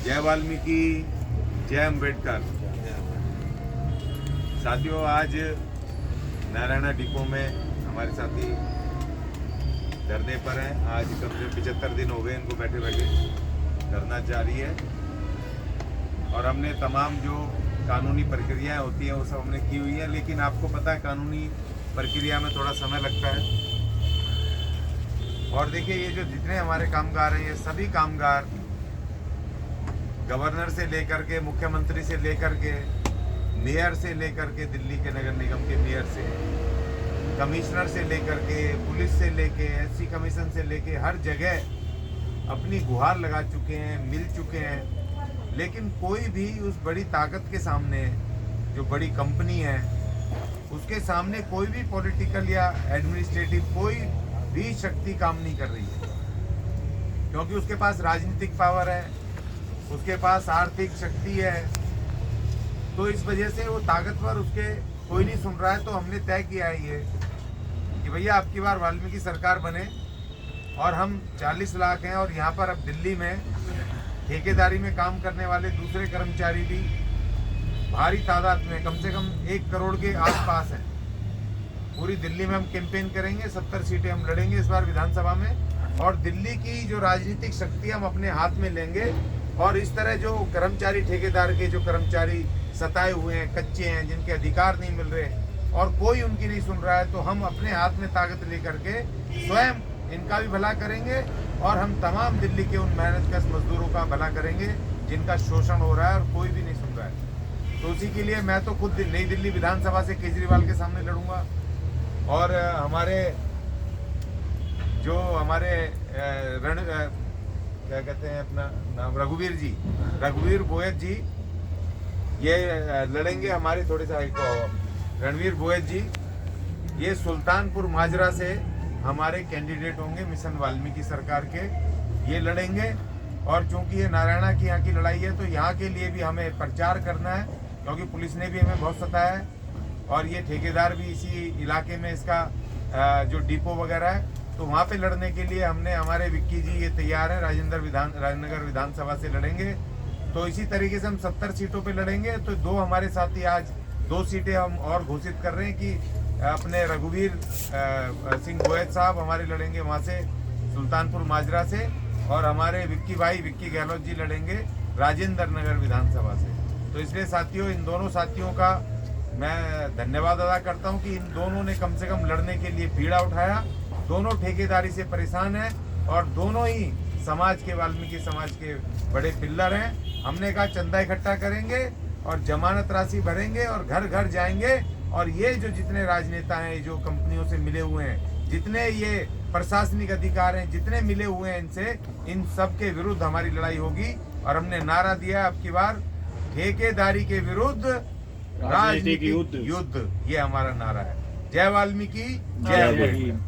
जय वाल्मीकि, जय अम्बेडकर। साथियों, आज नारायणा डिपो में हमारे साथी धरने पर हैं। आज कम से 75 दिन हो गए इनको बैठे बैठे, धरना जारी है। और हमने तमाम जो कानूनी प्रक्रियाएं होती हैं वो सब हमने की हुई है, लेकिन आपको पता है कानूनी प्रक्रिया में थोड़ा समय लगता है। और देखिए, ये जो जितने हमारे कामगार हैं, ये सभी कामगार गवर्नर से लेकर के, मुख्यमंत्री से लेकर के, मेयर से लेकर के, दिल्ली के नगर निगम के मेयर से, कमिश्नर से लेकर के, पुलिस से लेके, एससी कमीशन से लेके, हर जगह अपनी गुहार लगा चुके हैं, मिल चुके हैं। लेकिन कोई भी उस बड़ी ताकत के सामने, जो बड़ी कंपनी है, उसके सामने कोई भी पॉलिटिकल या एडमिनिस्ट्रेटिव कोई भी शक्ति काम नहीं कर रही है, क्योंकि उसके पास राजनीतिक पावर है, उसके पास आर्थिक शक्ति है। तो इस वजह से वो ताकतवर, उसके कोई नहीं सुन रहा है। तो हमने तय किया है ये कि भैया आपकी बार वाल्मीकि सरकार बने, और हम 40 लाख हैं। और यहाँ पर अब दिल्ली में ठेकेदारी में काम करने वाले दूसरे कर्मचारी भी भारी तादाद में, कम से कम 1 करोड़ के आसपास हैं। पूरी दिल्ली में हम कैंपेन करेंगे, 70 सीटें हम लड़ेंगे इस बार विधानसभा में, और दिल्ली की जो राजनीतिक शक्ति हम अपने हाथ में लेंगे। और इस तरह जो कर्मचारी, ठेकेदार के जो कर्मचारी सताए हुए हैं, कच्चे हैं, जिनके अधिकार नहीं मिल रहे और कोई उनकी नहीं सुन रहा है, तो हम अपने हाथ में ताकत लेकर के स्वयं इनका भी भला करेंगे, और हम तमाम दिल्ली के उन मेहनतकश मजदूरों का भला करेंगे जिनका शोषण हो रहा है और कोई भी नहीं सुन रहा है। तो उसी के लिए मैं तो खुद नई दिल्ली विधानसभा से केजरीवाल के सामने लड़ूंगा। और हमारे जो क्या कहते हैं अपना नाम, रघुवीर बोयत जी, ये लड़ेंगे हमारे थोड़े सा रणवीर बोयत जी, ये सुल्तानपुर माजरा से हमारे कैंडिडेट होंगे मिशन वाल्मीकि सरकार के, ये लड़ेंगे। और चूंकि ये नारायणा की यहाँ की लड़ाई है, तो यहाँ के लिए भी हमें प्रचार करना है, क्योंकि पुलिस ने भी हमें बहुत सताया है, और ये ठेकेदार भी इसी इलाके में, इसका जो डिपो वगैरह है, तो वहाँ पे लड़ने के लिए हमने, हमारे विक्की जी ये तैयार है, राजनगर विधानसभा से लड़ेंगे। तो इसी तरीके से हम 70 सीटों पे लड़ेंगे। तो 2 हमारे साथी आज 2 सीटें हम और घोषित कर रहे हैं कि अपने रघुवीर सिंह बोयत साहब हमारे लड़ेंगे वहाँ से, सुल्तानपुर माजरा से, और हमारे विक्की गहलोत जी लड़ेंगे राजेंद्र नगर विधानसभा से। तो इसलिए साथियों, इन दोनों साथियों का मैं धन्यवाद अदा करता हूं कि इन दोनों ने कम से कम लड़ने के लिए बीड़ा उठाया। दोनों ठेकेदारी से परेशान हैं, और दोनों ही समाज के, वाल्मीकि समाज के बड़े पिल्लर हैं। हमने कहा चंदा इकट्ठा करेंगे और जमानत राशि भरेंगे और घर घर जाएंगे, और ये जो जितने राजनेता हैं, जो कंपनियों से मिले हुए हैं, जितने ये प्रशासनिक अधिकार हैं, जितने मिले हुए हैं इनसे, इन सब के विरुद्ध हमारी लड़ाई होगी। और हमने नारा दिया अब की बार, ठेकेदारी के विरुद्ध राजनीतिक युद्ध, ये हमारा नारा है। जय वाल्मीकि, जय भीम।